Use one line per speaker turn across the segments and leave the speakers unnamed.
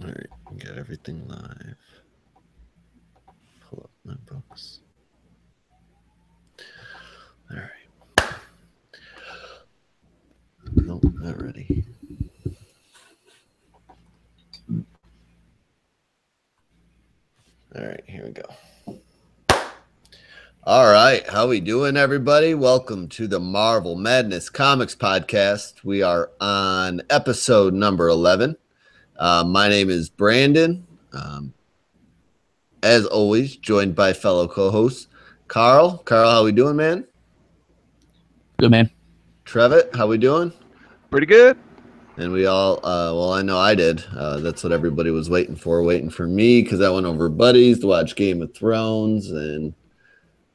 All right, got everything live. Pull up my books. All right. Nope, not ready. All right, here we go. All right, how we doing, everybody? Welcome to the Marvel Madness Comics Podcast. We are on episode number 11. My name is Brandon. As always, joined by fellow co-hosts Carl. Carl, how we doing, man?
Good, man.
Trevitt, how we doing?
Pretty good.
And we all, well, I know I did. That's what everybody was waiting for me, because I went over buddies to watch Game of Thrones, and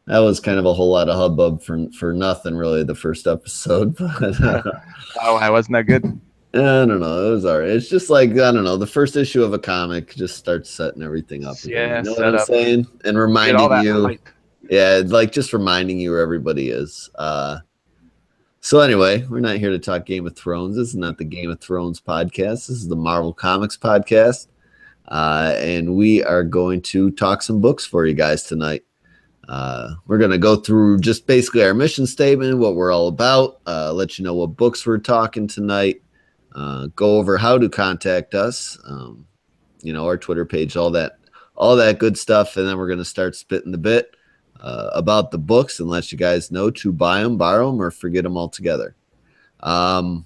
that was kind of a whole lot of hubbub for nothing, really, the first episode. But
Oh, I wasn't that good.
I don't know. It was all right. It's just like, I don't know, the first issue of a comic just starts setting everything up.
Yeah,
you know what I'm saying? And
Get all
reminding
that
you.
hype.
Yeah, like just reminding you where everybody is. So anyway, we're not here to talk Game of Thrones. This is not the Game of Thrones podcast. This is the Marvel Comics podcast. And we are going to talk some books for you guys tonight. We're going to go through just basically our mission statement, what we're all about, let you know what books we're talking tonight, go over how to contact us, our Twitter page, all that good stuff. And then we're going to start spitting the bit about the books and let you guys know to buy them, borrow them, or forget them altogether. So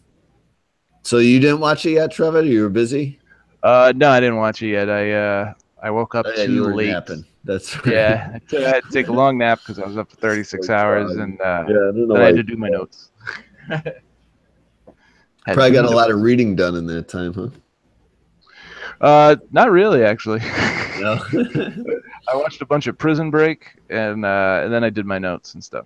you didn't watch it yet, Trevor? You were busy?
No, I didn't watch it yet. I woke up too late.
Napping. That's right.
Yeah, I had to take a long nap because I was up for 36 hours, and then I had to do my notes.
Probably got a lot of reading done in that time, huh?
Not really, actually.
No.
I watched a bunch of Prison Break, and then I did my notes and stuff.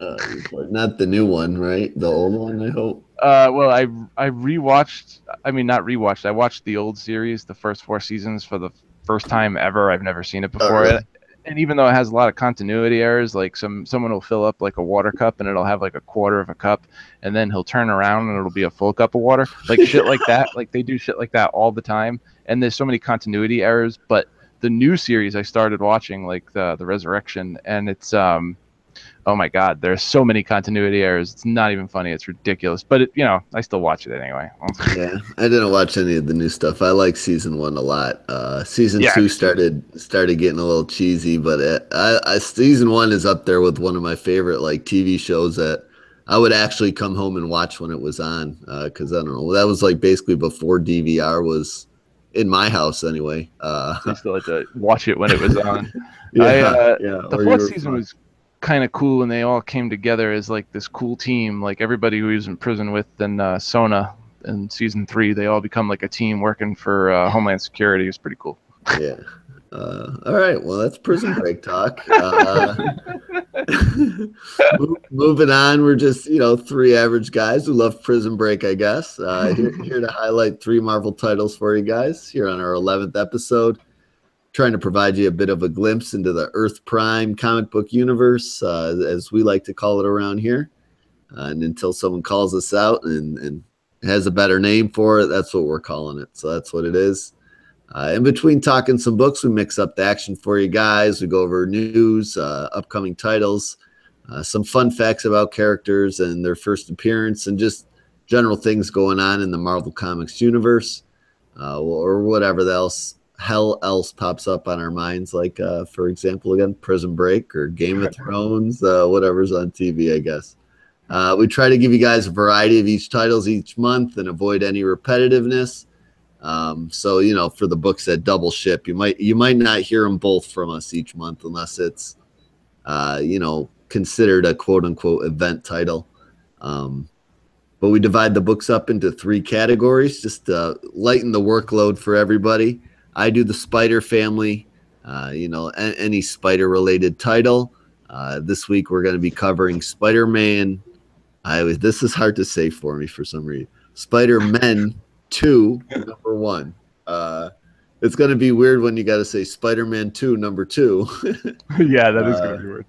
Not the new one, right? The old one, I hope.
Well, I rewatched. I mean, not rewatched. I watched the old series, the first 4 seasons, for the first time ever. I've never seen it before.
Oh, really?
And even though it has a lot of continuity errors, like someone will fill up like a water cup and it'll have like a quarter of a cup, and then he'll turn around and it'll be a full cup of water, like shit like that. Like they do shit like that all the time, and there's so many continuity errors. But the new series I started watching, like the Resurrection, and it's oh my god, there's so many continuity errors. It's not even funny. It's ridiculous. But I still watch it anyway.
Yeah, I didn't watch any of the new stuff. I like season 1 a lot. Season 2 started getting a little cheesy, but season 1 is up there with one of my favorite like TV shows that I would actually come home and watch when it was on. Because I don't know, that was like basically before DVR was in my house anyway.
I still like to watch it when it was on.
The
4th season was kind of cool, and they all came together as like this cool team, like everybody who he was in prison with and Sona in season 3, they all become like a team working for Homeland Security. It was pretty cool.
Yeah. All right, well, that's Prison Break talk. Moving on, we're just 3 average guys who love Prison Break, I guess. Here to highlight 3 Marvel titles for you guys here on our 11th episode, trying to provide you a bit of a glimpse into the Earth Prime comic book universe, as we like to call it around here. And until someone calls us out and has a better name for it, that's what we're calling it. So that's what it is. In between talking some books, we mix up the action for you guys. We go over news, upcoming titles, some fun facts about characters and their first appearance, and just general things going on in the Marvel Comics universe, or whatever hell else pops up on our minds, like for example, again, Prison Break or Game of Thrones, whatever's on TV, I guess. We try to give you guys a variety of each titles each month and avoid any repetitiveness. So for the books that double ship, you might not hear them both from us each month unless it's considered a quote unquote event title. But we divide the books up into 3 categories just to lighten the workload for everybody. I do the Spider Family, any Spider related title. This week we're going to be covering Spider-Man. This is hard to say for me for some reason. Spider-Man 2, number 1. It's going to be weird when you got to say Spider-Man 2, number 2.
Yeah, that is going to be weird.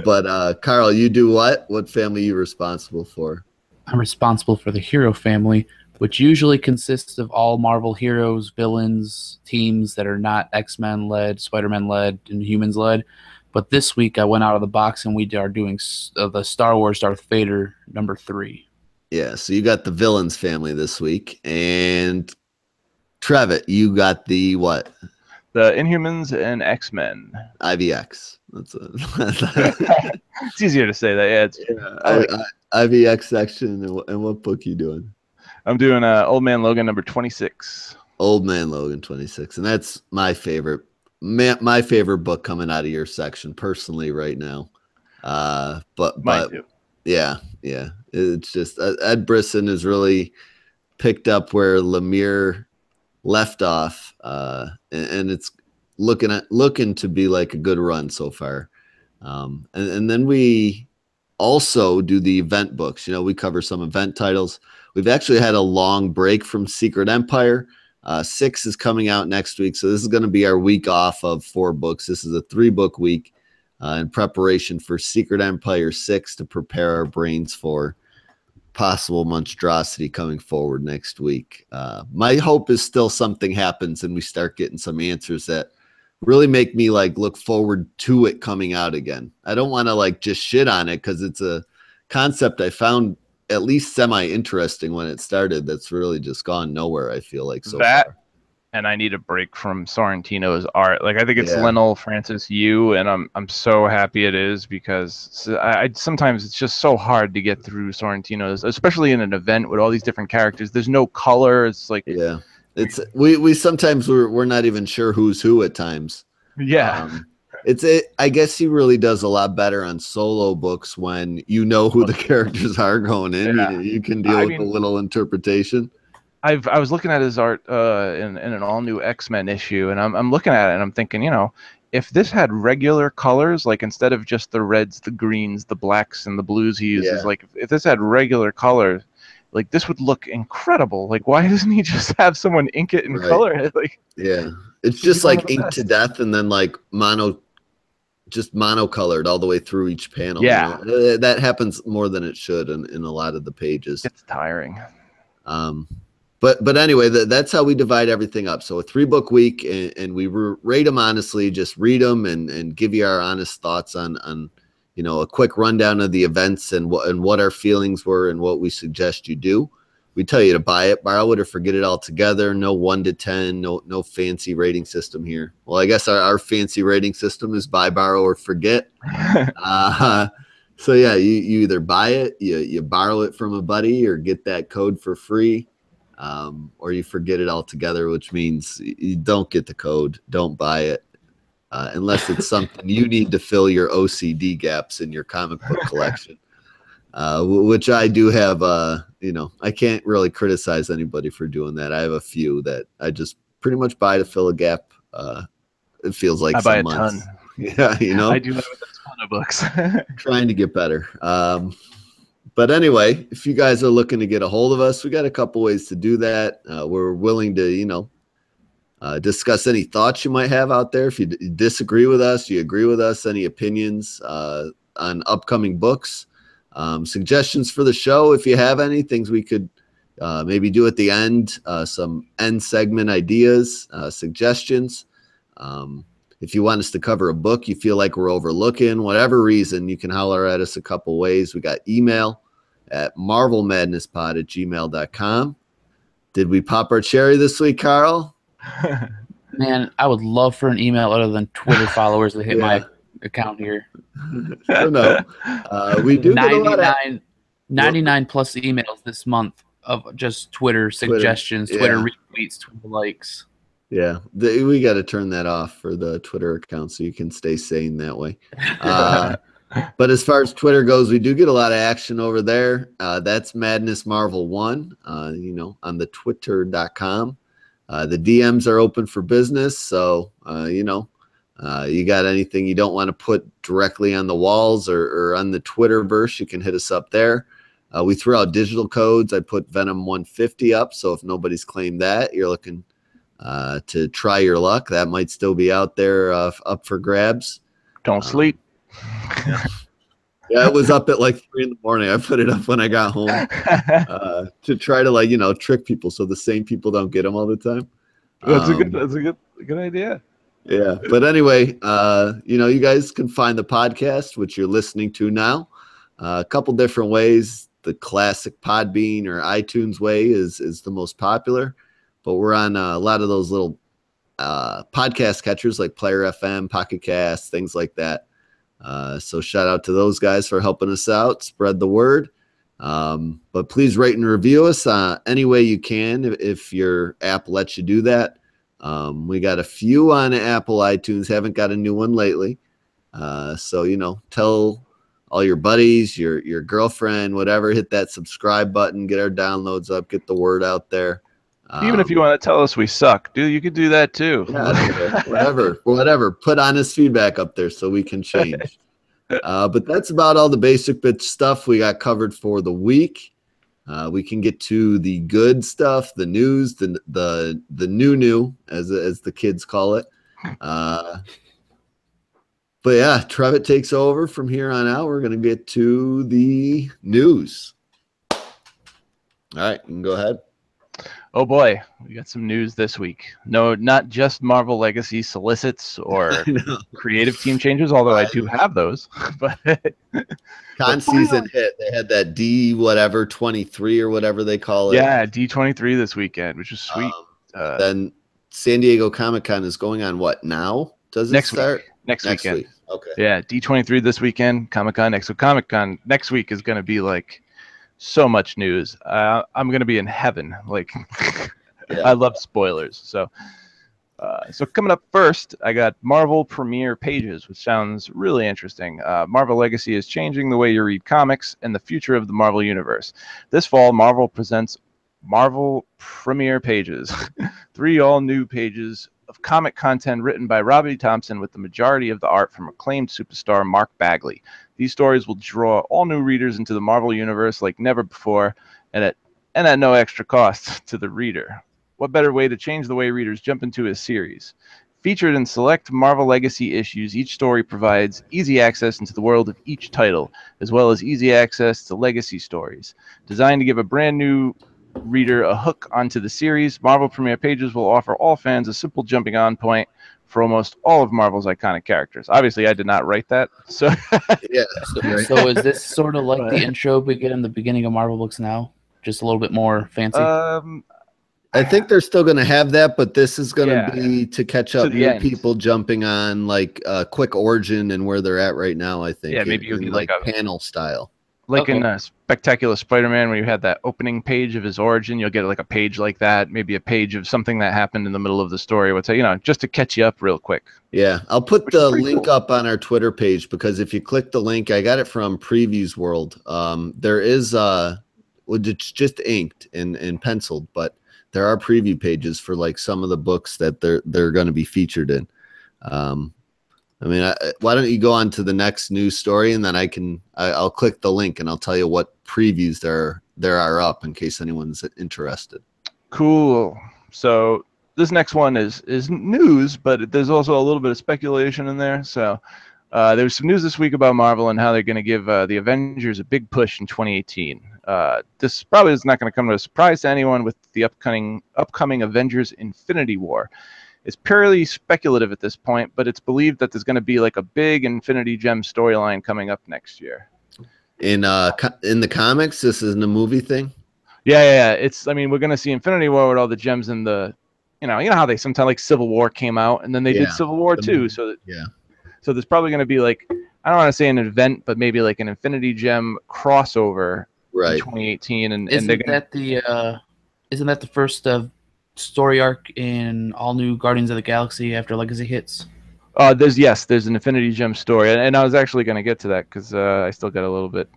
But Carl, you do what? What family are you responsible for?
I'm responsible for the Hero Family, which usually consists of all Marvel heroes, villains, teams that are not X-Men led, Spider-Man led, and Humans led. But this week I went out of the box and we are doing the Star Wars Darth Vader #3.
Yeah, so you got the villains family this week, and Trevitt, you got the what?
The Inhumans and X-Men.
IVX.
It's easier to say that. Yeah,
IVX section. And what book you doing?
I'm doing Old Man Logan #26.
Old Man Logan 26, and that's my favorite. My favorite book coming out of your section personally right now. But
Mine too.
Yeah. It's just Ed Brisson has really picked up where Lemire left off, and it's looking to be like a good run so far. And then we also do the event books. We cover some event titles. We've actually had a long break from Secret Empire. 6 is coming out next week, so this is going to be our week off of 4 books. This is a 3-book week in preparation for Secret Empire 6 to prepare our brains for possible monstrosity coming forward next week. My hope is still something happens and we start getting some answers that really make me look forward to it coming out again. I don't want to just shit on it because it's a concept I found at least semi-interesting when it started. That's really just gone nowhere, I feel like, so far.
And I need a break from Sorrentino's art. I think it's Lionel Francis Yu, and I'm so happy it is, because I sometimes it's just so hard to get through Sorrentino's, especially in an event with all these different characters. There's no color. It's
it's we sometimes we're not even sure who's who at times. I guess he really does a lot better on solo books when you know who the characters are going in. You can deal with a little interpretation.
I was looking at his art in an all new X-Men issue, and I'm looking at it and I'm thinking, if this had regular colors, instead of just the reds, the greens, the blacks, and the blues he uses, if this had regular colors, this would look incredible. Why doesn't he just have someone ink it in color?
It's just ink to death, and then monocolored all the way through each panel. That happens more than it should in a lot of the pages.
It's tiring.
But anyway, that's how we divide everything up. So a 3-book week, and we rate them honestly, just read them and give you our honest thoughts on a quick rundown of the events and what our feelings were and what we suggest you do. We tell you to buy it, borrow it, or forget it altogether. No 1 to 10, no fancy rating system here. Well, I guess our fancy rating system is buy, borrow, or forget. So yeah, you either buy it, you borrow it from a buddy, or get that code for free. Or you forget it altogether, which means you don't get the code, don't buy it, unless it's something you need to fill your OCD gaps in your comic book collection, which I do have. I can't really criticize anybody for doing that. I have a few that I just pretty much buy to fill a gap. It feels like
I buy a
months.
ton.
Yeah,
I do that with a ton of books.
Trying to get better. But anyway, if you guys are looking to get a hold of us, we got a couple ways to do that. We're willing to, discuss any thoughts you might have out there. If you disagree with us, you agree with us, any opinions on upcoming books, suggestions for the show, if you have any, things we could maybe do at the end, some end segment ideas, suggestions. If you want us to cover a book you feel like we're overlooking, whatever reason, you can holler at us a couple ways. We got email at marvelmadnesspod@gmail.com. Did we pop our cherry this week, Carl?
Man, I would love for an email other than Twitter followers to hit my account here.
I don't know. We do
99 plus emails this month of just Twitter suggestions, Twitter retweets, Twitter likes.
Yeah, we got to turn that off for the Twitter account so you can stay sane that way. But as far as Twitter goes, we do get a lot of action over there. That's Madness Marvel 1, on the twitter.com. The DMs are open for business. So, you got anything you don't want to put directly on the walls or on the Twitterverse, you can hit us up there. We threw out digital codes. I put Venom 150 up. So if nobody's claimed that, you're looking to try your luck, that might still be out there up for grabs.
Don't sleep.
Yeah, it was up at like 3 in the morning. I put it up when I got home to try to like trick people so the same people don't get them all the time.
That's a good idea.
Yeah, but anyway, you guys can find the podcast, which you're listening to now, a couple different ways. The classic Podbean or iTunes way is the most popular, but we're on a lot of those little podcast catchers like Player FM, Pocket Cast, things like that. So shout out to those guys for helping us out, spread the word. But please rate and review us any way you can if your app lets you do that. We got a few on Apple iTunes, haven't got a new one lately. So tell all your buddies, your girlfriend, whatever, hit that subscribe button, get our downloads up, get the word out there.
Even if you want to tell us we suck, dude, you could do that too.
Yeah, whatever. Put honest feedback up there so we can change. But that's about all the basic bit stuff we got covered for the week. We can get to the good stuff, the news, the new as the kids call it. But yeah, Trevitt takes over from here on out. We're gonna get to the news. All right, you can go ahead.
Oh boy, we got some news this week. No, not just Marvel Legacy solicits or creative team changes, although I do have those. But
Con season hit. They had that D whatever 23 or whatever they call it.
Yeah, D23 this weekend, which is sweet.
Then San Diego Comic-Con is going on what now? Does it start?
Next weekend.
Week. Okay.
Yeah, D23 this weekend, Comic-Con next. So Comic-Con next week is going to be like so much news. I'm going to be in heaven. Like, yeah. I love spoilers. So coming up first, I got Marvel Premiere Pages, which sounds really interesting. Marvel Legacy is changing the way you read comics and the future of the Marvel Universe. This fall, Marvel presents Marvel Premiere Pages, 3 all-new pages of comic content written by Robbie Thompson with the majority of the art from acclaimed superstar Mark Bagley. These stories will draw all new readers into the Marvel Universe like never before and at no extra cost to the reader. What better way to change the way readers jump into a series? Featured in select Marvel Legacy issues, each story provides easy access into the world of each title, as well as easy access to legacy stories. Designed to give a brand new reader a hook onto the series, Marvel Premiere Pages will offer all fans a simple jumping on point for almost all of Marvel's iconic characters. Obviously, I did not write that. So,
yeah.
So is this sort of like the intro we get in the beginning of Marvel books now? Just a little bit more fancy?
I think they're still going to have that, but this is going to be to catch up new people jumping on like a quick origin and where they're at right now, I think.
Yeah, maybe you'll be like a
panel style.
Like in Spectacular Spider-Man, where you had that opening page of his origin, you'll get like a page like that, maybe a page of something that happened in the middle of the story. Would say, just to catch you up real quick.
Yeah, I'll put the link up on our Twitter page because if you click the link, I got it from Previews World. There is it's just inked and penciled, but there are preview pages for like some of the books that they're going to be featured in. Why don't you go on to the next news story and then I'll click the link and I'll tell you what previews there are up in case anyone's interested.
Cool. So this next one is news, but there's also a little bit of speculation in there. So there's some news this week about Marvel and how they're going to give the Avengers a big push in 2018. This probably is not going to come as a surprise to anyone with the upcoming Avengers Infinity War. It's purely speculative at this point, but it's believed that there's going to be like a big Infinity Gem storyline coming up next year.
In the comics, this isn't a movie thing?
Yeah. We're going to see Infinity War with all the gems in the, you know how they sometimes like Civil War came out and then they did Civil War 2. So there's probably going to be like, I don't want to say an event, but maybe like an Infinity Gem crossover in 2018. And
isn't that the first story arc in all new Guardians of the Galaxy after Legacy hits?
There's an Infinity Gem story, and I was actually going to get to that because I still got a little bit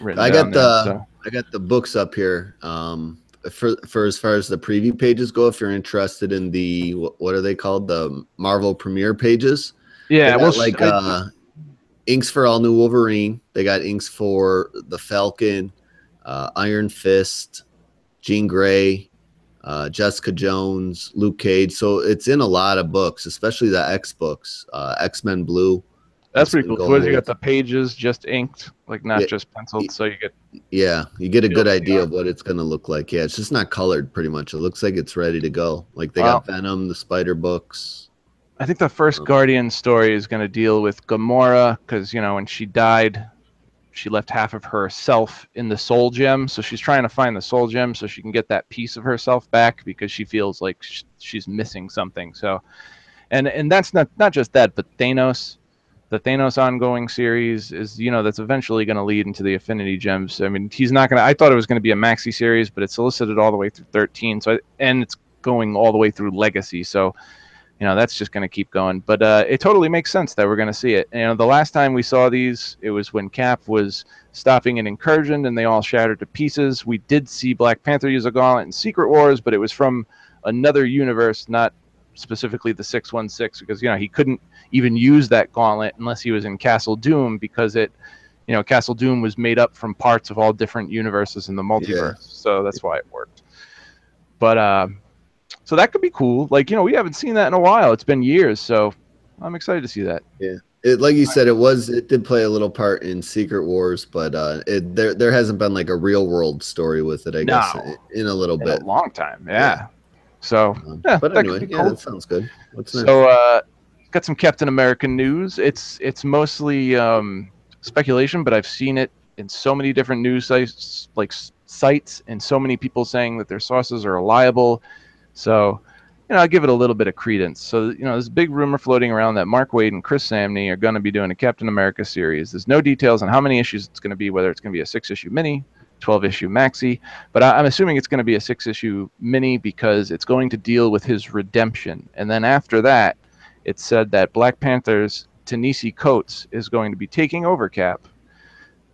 written. I got
the books up here. For as far as the preview pages go, if you're interested in the what are they called, the Marvel Premiere Pages? Yeah, inks for all new Wolverine. They got inks for the Falcon, Iron Fist, Jean Grey, Jessica Jones, Luke Cage. So it's in a lot of books, especially the X books, X-Men Blue.
That's pretty cool. So you got the pages just inked, like not just penciled, so you get
you get a good idea of what it's going to look like. Yeah, it's just not colored pretty much. It looks like it's ready to go. Like they got Venom, the Spider books.
I think the first Guardian story is going to deal with Gamora because, you know, when she died, she left half of herself in the soul gem. So she's trying to find the soul gem so she can get that piece of herself back because she feels like she's missing something. So, and that's not just that, but Thanos. The Thanos ongoing series is, you know, that's eventually going to lead into the Affinity Gems. I mean, he's not going to, I thought it was going to be a maxi series, but it's solicited all the way through 13. So, and it's going all the way through Legacy. So, you know, that's just going to keep going. But it totally makes sense that we're going to see it. You know, the last time we saw these, it was when Cap was stopping an incursion and they all shattered to pieces. We did see Black Panther use a gauntlet in Secret Wars, but it was from another universe, not specifically the 616, because, you know, he couldn't even use that gauntlet unless he was in Castle Doom, because it, you know, Castle Doom was made up from parts of all different universes in the multiverse. So that's why it worked. But so that could be cool. Like, you know, we haven't seen that in a while. It's been years, so I'm excited to see that.
Yeah, like you said, it did play a little part in Secret Wars, but there hasn't been like a real world story with it, I guess, in a little bit.
A long time, yeah. So,
but anyway, cool. That sounds good. What's next?
So, got some Captain America news. It's mostly speculation, but I've seen it in so many different news sites, and so many people saying that their sources are reliable. So, you know, I give it a little bit of credence. So, you know, there's a big rumor floating around that Mark Waid and Chris Samney are going to be doing a Captain America series. There's no details on how many issues it's going to be, whether it's going to be a 6-issue mini, 12-issue maxi, but I'm assuming it's going to be a 6-issue mini because it's going to deal with his redemption. And then after that, it said that Black Panther's Ta-Nehisi Coates is going to be taking over Cap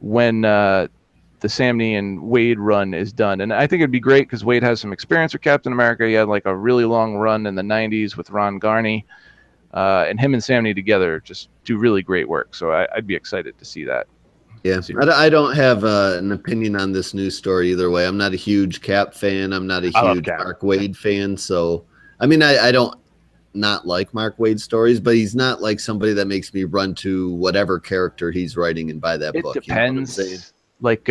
when the Samney and Waid run is done. And I think it'd be great because Waid has some experience with Captain America. He had like a really long run in the 90s with Ron Garney, and him and Samney together just do really great work. So I'd be excited to see that.
Yeah, I don't have an opinion on this news story either way. I'm not a huge Cap fan. I'm not a huge Mark Waid fan. So, I mean, I don't not like Mark Waid stories, but he's not like somebody that makes me run to whatever character he's writing and buy that book.
It depends. You know like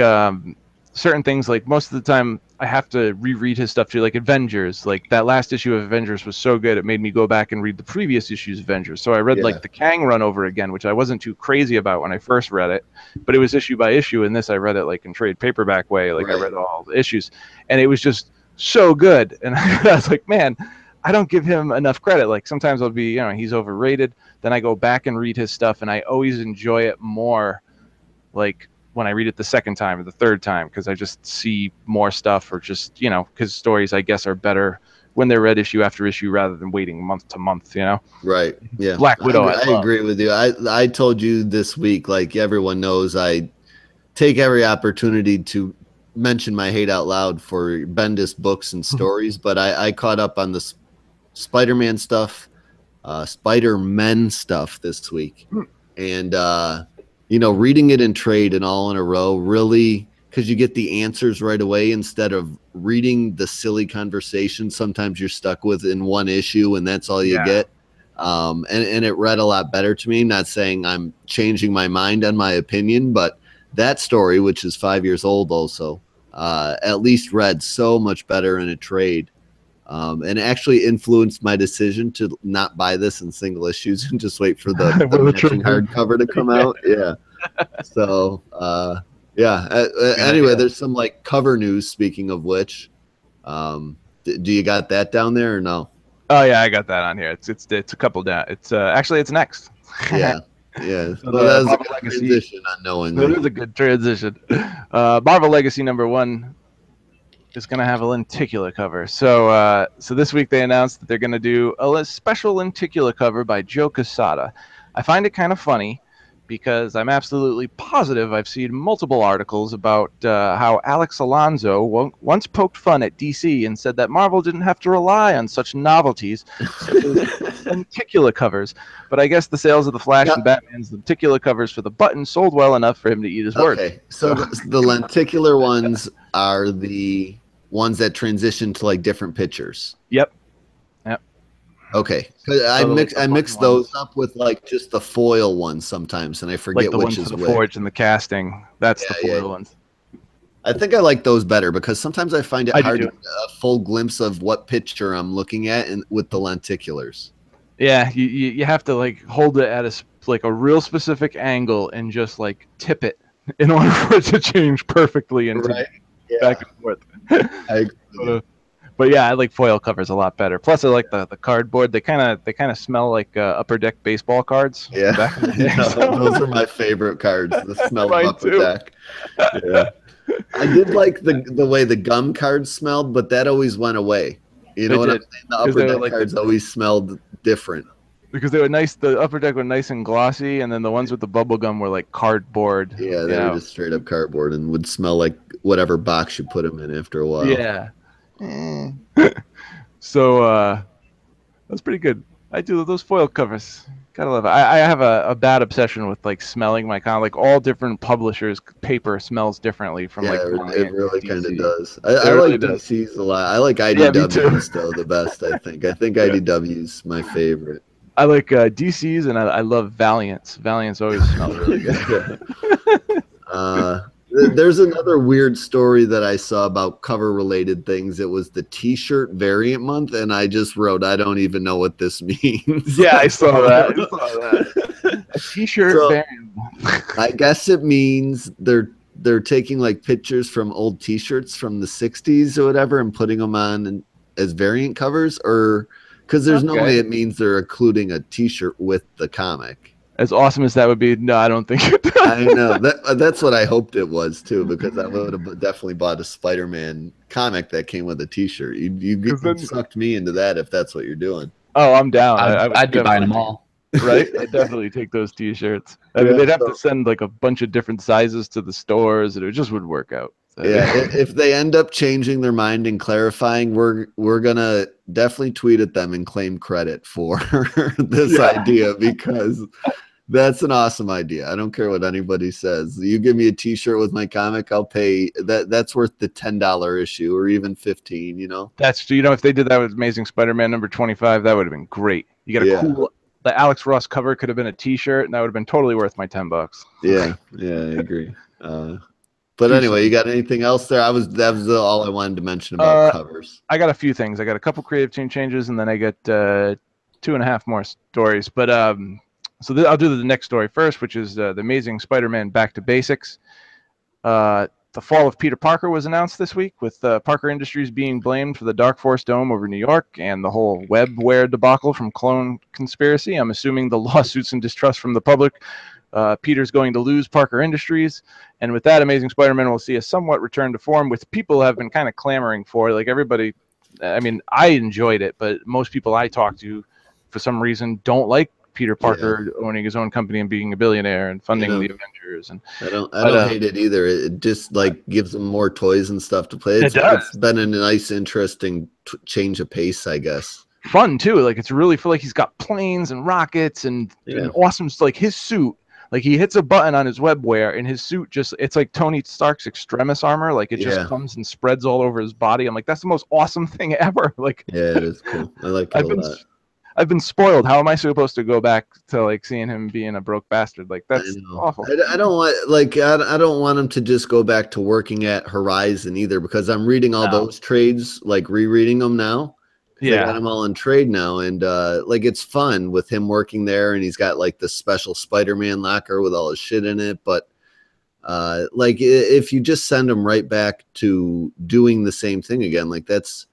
certain things, like most of the time I have to reread his stuff too, like Avengers. Like that last issue of Avengers was so good, it made me go back and read the previous issues of Avengers. So I read like the Kang run over again, which I wasn't too crazy about when I first read it, but it was issue by issue. And this I read it like in trade paperback way. Like I read all the issues and it was just so good. And I was like, man, I don't give him enough credit. Like sometimes I'll be, you know, he's overrated. Then I go back and read his stuff and I always enjoy it more. Like when I read it the second time or the third time, because I just see more stuff, or just, you know, because stories, I guess, are better when they're read issue after issue rather than waiting month to month, you know?
Right. Yeah.
Black Widow.
I agree with you. I told you this week, like everyone knows, I take every opportunity to mention my hate out loud for Bendis books and stories, but I caught up on the Spider-Man stuff, Spider-Men stuff this week. And, you know, reading it in trade and all in a row, really, because you get the answers right away instead of reading the silly conversation sometimes you're stuck with in one issue and that's all you get. And it read a lot better to me. Not saying I'm changing my mind on my opinion, but that story, which is 5 years old also, at least read so much better in a trade. And actually influenced my decision to not buy this in single issues and just wait for the matching hardcover to come out. Yeah. So, anyway, there's some like cover news, speaking of which. Do you got that down there or no?
Oh yeah, I got that on here. It's a couple down. It's actually it's next.
Yeah. So that was a good transition unknowingly.
That is a good transition. Marvel Legacy #1 is going to have a lenticular cover. So this week they announced that they're going to do a special lenticular cover by Joe Quesada. I find it kind of funny because I'm absolutely positive I've seen multiple articles about how Alex Alonso once poked fun at DC and said that Marvel didn't have to rely on such novelties such as lenticular covers. But I guess the sales of the Flash and Batman's lenticular covers for the button sold well enough for him to eat his word.
Okay, so the lenticular ones are the ones that transition to like different pictures.
Yep.
Okay, 'cause I
So, like,
mix
the
I mix
button
those
ones,
up with like just the foil ones sometimes, and I
like
forget
the
which
ones for
is
the
which.
forge and the casting. That's the
Yeah, yeah.
foil ones.
I think I like those better because sometimes I find it
I do
hard to
too.
get a full glimpse of what picture I'm looking at in, with the lenticulars.
Yeah, you have to like hold it at like a real specific angle and just like tip it in order for it to change perfectly into
Right.
back
Yeah.
and forth.
I agree with
but,
you.
but yeah, I like foil covers a lot better. Plus, I like the cardboard. They kind of smell like upper deck baseball cards from
Yeah.
back in the day.
No,
So.
those are my favorite cards. The smell of
Mine
upper
too.
deck. Yeah. I did like the way the gum cards smelled, but that always went away. You know
They
what I'm
did
saying? The
because
upper
they were
deck
like
cards always smelled different.
because they were nice. The upper deck were nice and glossy, and then the ones with the bubble gum were like cardboard.
Yeah,
You
they were
know.
just straight up cardboard and would smell like whatever box you put them in after a while.
Yeah. So that's pretty good. I do those foil covers. Gotta love it. I have a bad obsession with like smelling my comic. Like all different publishers' paper smells differently from
Yeah,
like
it
Valiant to
really kind of
DC.
does.
It
I
really
like
does.
DC's a lot. I like
Yeah, me too.
IDW's though the best. I think IDW's my favorite.
I like DC's and I love Valiant's. Valiant's always smell really good.
There's another weird story that I saw about cover related things. It was the T-shirt variant month, and I just wrote, I don't even know what this means.
Yeah, I saw that. I saw that. A T-shirt
So,
variant.
I guess it means they're taking like pictures from old T-shirts from the '60s or whatever and putting them on as variant covers, or because there's no way
Okay.
it means they're including a T-shirt with the comic.
As awesome as that would be, no, I don't think it does.
I know that's what I hoped it was too, because I would have definitely bought a Spider-Man comic that came with a T-shirt. You
Then,
sucked me into that if that's what you're doing.
oh, I'm down. I would
I'd be buying
definitely
them all.
right? I'd definitely take those T-shirts. I mean,
Yeah,
they'd have to
so-
send like a bunch of different sizes to the stores, and it just would work out. So,
Yeah, if they end up changing their mind and clarifying, we're gonna definitely tweet at them and claim credit for this idea, because that's an awesome idea. I don't care what anybody says. You give me a T-shirt with my comic, I'll pay that. That's worth the $10 issue or even 15. You know.
that's if they did that with Amazing Spider-Man number 25, that would have been great. You get a
Yeah.
cool. The Alex Ross cover could have been a T-shirt, and that would have been totally worth my $10.
Yeah, yeah, I agree. But anyway, you got anything else there? That was all I wanted to mention about covers.
I got a few things. I got a couple creative team changes, and then I get 2.5 more stories. But so I'll do the next story first, which is the Amazing Spider-Man Back to Basics. The fall of Peter Parker was announced this week, with Parker Industries being blamed for the Dark Force Dome over New York and the whole webware debacle from Clone Conspiracy. I'm assuming the lawsuits and distrust from the public. Peter's going to lose Parker Industries, and with that, Amazing Spider-Man will see a somewhat return to form, which people have been kind of clamoring for. Like everybody, I mean, I enjoyed it, but most people I talk to, for some reason, don't like Peter Parker owning his own company and being a billionaire and funding the Avengers. And
I don't hate it either. It just like gives them more toys and stuff to play. It's been a nice, interesting change of pace, I guess.
Fun too. Like it's really feel like he's got planes and rockets and awesome. Like his suit. Like he hits a button on his webware and his suit it's like Tony Stark's Extremis armor. Like it just comes and spreads all over his body. I'm like, that's the most awesome thing ever. Like,
yeah, it is cool. I like it a lot.
I've been spoiled. How am I supposed to go back to like seeing him being a broke bastard? Like that's awful.
I don't want him to just go back to working at Horizon either, because I'm reading all those trades, like rereading them now. Yeah, I got them all in trade now, and like it's fun with him working there, and he's got like the special Spider-Man locker with all his shit in it. But like if you just send him right back to doing the same thing again, like that's,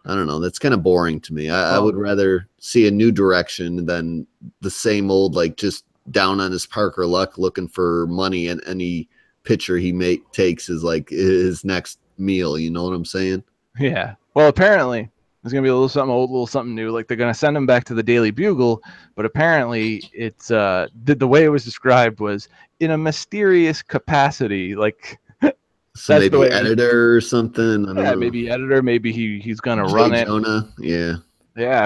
I don't know, that's kind of boring to me. I would rather see a new direction than the same old, like just down on his Parker luck looking for money, and any picture he takes is like his next meal. You know what I'm saying?
Yeah. Well, apparently there's gonna be a little something old, a little something new. Like they're gonna send him back to the Daily Bugle, but apparently it's the way it was described was in a mysterious capacity. Like
so maybe editor or something. I don't know.
Maybe editor. Maybe he's gonna run it.
Jonah. Yeah.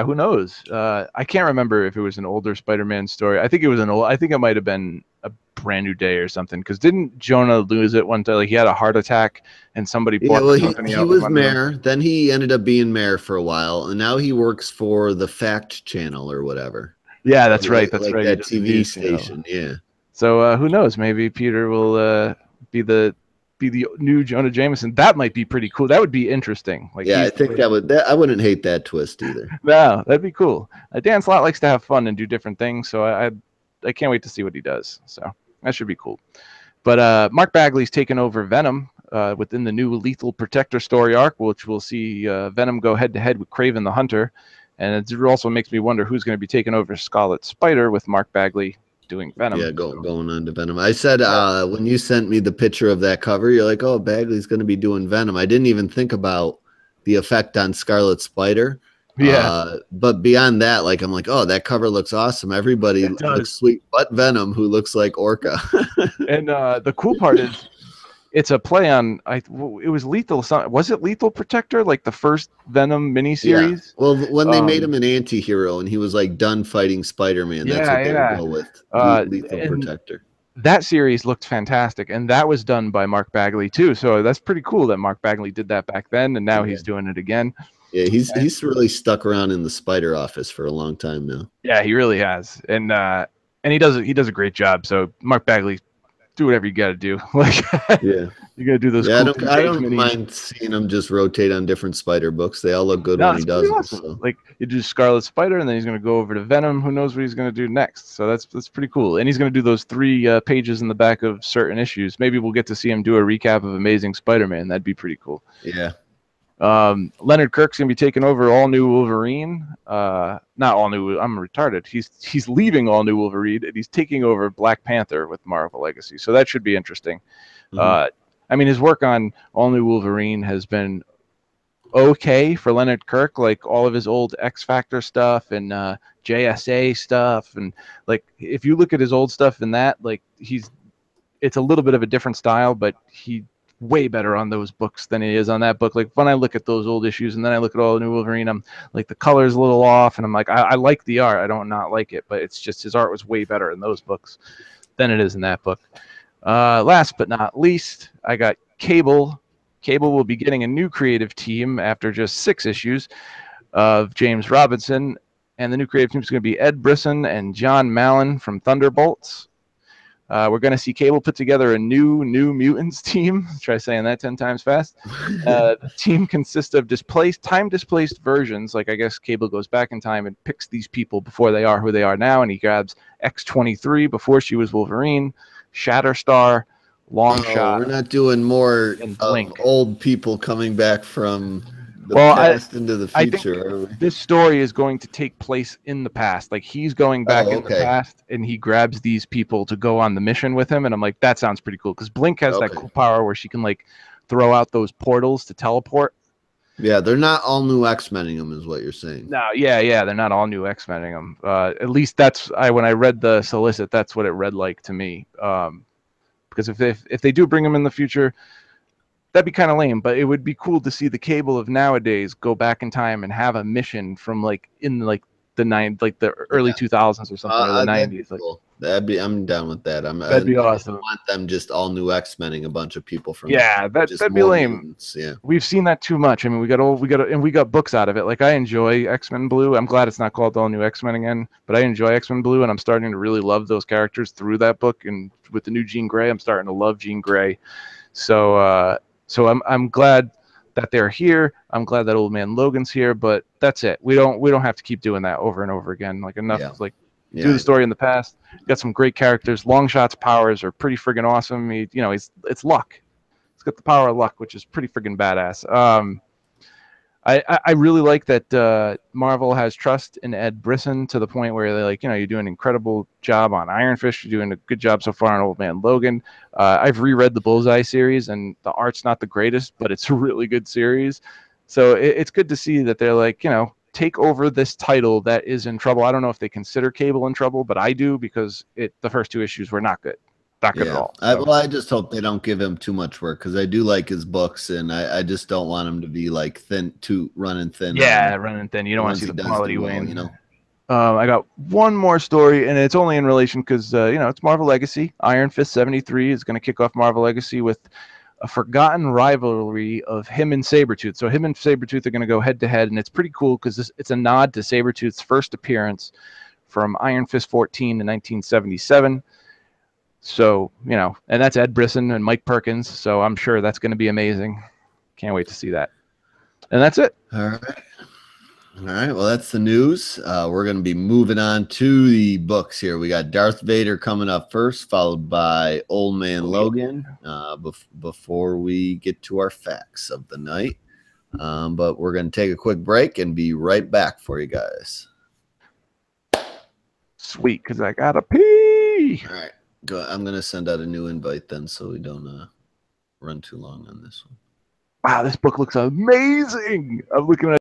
Who knows? I can't remember if it was an older Spider-Man story. I think it was I think it might have been a Brand New Day or something. Because didn't Jonah lose it one time? Like he had a heart attack and somebody bought the company out.
He was mayor. Then he ended up being mayor for a while, and now he works for the Fact Channel or whatever.
Yeah, that's right. That's
like
right.
That TV station. Yeah.
So who knows? Maybe Peter will be the new Jonah Jameson. That might be pretty cool. That would be interesting. Like,
yeah, I think I wouldn't hate that twist either.
No, that'd be cool. Dan Slott likes to have fun and do different things, so I can't wait to see what he does. So that should be cool. But Mark Bagley's taken over Venom within the new Lethal Protector story arc, which we'll see Venom go head to head with Kraven the Hunter, and it also makes me wonder who's going to be taking over Scarlet Spider with Mark Bagley doing Venom.
Yeah, going on to Venom. I said when you sent me the picture of that cover, you're like, oh, Bagley's going to be doing Venom. I didn't even think about the effect on Scarlet Spider.
Yeah.
But beyond that, like, I'm like, oh, that cover looks awesome. Everybody looks sweet, but Venom, who looks like Orca.
And the cool part is it's a play on, it was Lethal. Was it Lethal Protector, like the first Venom miniseries?
Yeah. Well, when they made him an anti-hero and he was like done fighting Spider-Man, that's what they would go with. Lethal Protector.
That series looked fantastic, and that was done by Mark Bagley too. So that's pretty cool that Mark Bagley did that back then, and now he's doing it again.
Yeah, he's really stuck around in the Spider office for a long time now.
Yeah, he really has, and he does a great job. So Mark Bagley, do whatever you got to do. Like,
yeah,
you got to do those.
Yeah,
cool
I don't mind seeing him just rotate on different Spider books. They all look good when he does it.
Awesome.
So.
Like, you do Scarlet Spider, and then he's going to go over to Venom. Who knows what he's going to do next? So that's pretty cool. And he's going to do those 3 pages in the back of certain issues. Maybe we'll get to see him do a recap of Amazing Spider-Man. That'd be pretty cool.
Yeah.
Leonard Kirk's gonna be taking over All New Wolverine. Not All New. I'm retarded. He's leaving All New Wolverine and he's taking over Black Panther with Marvel Legacy. So that should be interesting. I mean, his work on All New Wolverine has been okay for Leonard Kirk. Like all of his old X Factor stuff and JSA stuff, and like if you look at his old stuff in that, like it's a little bit of a different style, but he way better on those books than he is on that book. Like when I look at those old issues and then I look at All New Wolverine, I'm like, the color's a little off, and I'm like, I like the art. I don't not like it, but it's just his art was way better in those books than it is in that book. Last but not least, I got Cable. Cable will be getting a new creative team after just 6 issues of James Robinson, and the new creative team is going to be Ed Brisson and John Mallon from Thunderbolts. We're going to see Cable put together a new Mutants team. Try saying that 10 times fast. The team consists of time-displaced versions. Like, I guess Cable goes back in time and picks these people before they are who they are now, and he grabs X-23 before she was Wolverine, Shatterstar, Longshot.
We're not doing more old people coming back from the past into the future.
This story is going to take place in the past. Like, he's going back in the past, and he grabs these people to go on the mission with him. And I'm like, that sounds pretty cool. Because Blink has that cool power where she can, like, throw out those portals to teleport.
Yeah, they're not all new X-Mening them, is what you're saying.
No, yeah, they're not all new X-Mening them. At least that's when I read the solicit, that's what it read like to me. Because if they do bring them in the future, that'd be kind of lame, but it would be cool to see the Cable of nowadays go back in time and have a mission from like in like the early 2000s or something, or the 90s. Like,
cool. I'm down with that.
That'd be awesome.
I want them just all new X-Mening a bunch of people from.
Yeah, that'd be lame.
Mutants. Yeah,
we've seen that too much. I mean, we got books out of it. Like, I enjoy X-Men Blue. I'm glad it's not called All New X-Men again, but I enjoy X-Men Blue, and I'm starting to really love those characters through that book. And with the new Jean Grey, I'm starting to love Jean Grey. So I'm glad that they're here. I'm glad that Old Man Logan's here, but that's it. We don't have to keep doing that over and over again. Like, enough. Yeah. Like, do the story in the past. Got some great characters. Longshot's powers are pretty friggin' awesome. It's luck. It's got the power of luck, which is pretty friggin' badass. I really like that Marvel has trust in Ed Brisson to the point where they're like, you're doing an incredible job on Iron Fist. You're doing a good job so far on Old Man Logan. I've reread the Bullseye series, and the art's not the greatest, but it's a really good series. So it's good to see that they're like, take over this title that is in trouble. I don't know if they consider Cable in trouble, but I do, because the first 2 issues were not good. Not good at all. So.
I just hope they don't give him too much work, because I do like his books, and I just don't want him to be like running thin.
Yeah, running thin. You don't want to see the quality wane. I got one more story, and it's only in relation because it's Marvel Legacy. Iron Fist 73 is going to kick off Marvel Legacy with a forgotten rivalry of him and Sabretooth. So him and Sabretooth are going to go head to head, and it's pretty cool because it's a nod to Sabretooth's first appearance from Iron Fist 14 in 1977. So, and that's Ed Brisson and Mike Perkins. So I'm sure that's going to be amazing. Can't wait to see that. And that's it.
All right. All right. Well, that's the news. We're going to be moving on to the books here. We got Darth Vader coming up first, followed by Old Man Logan before we get to our facts of the night. But we're going to take a quick break and be right back for you guys.
Sweet, because I got to pee.
All right. I'm going to send out a new invite then so we don't run too long on this one.
Wow, this book looks amazing. I'm looking at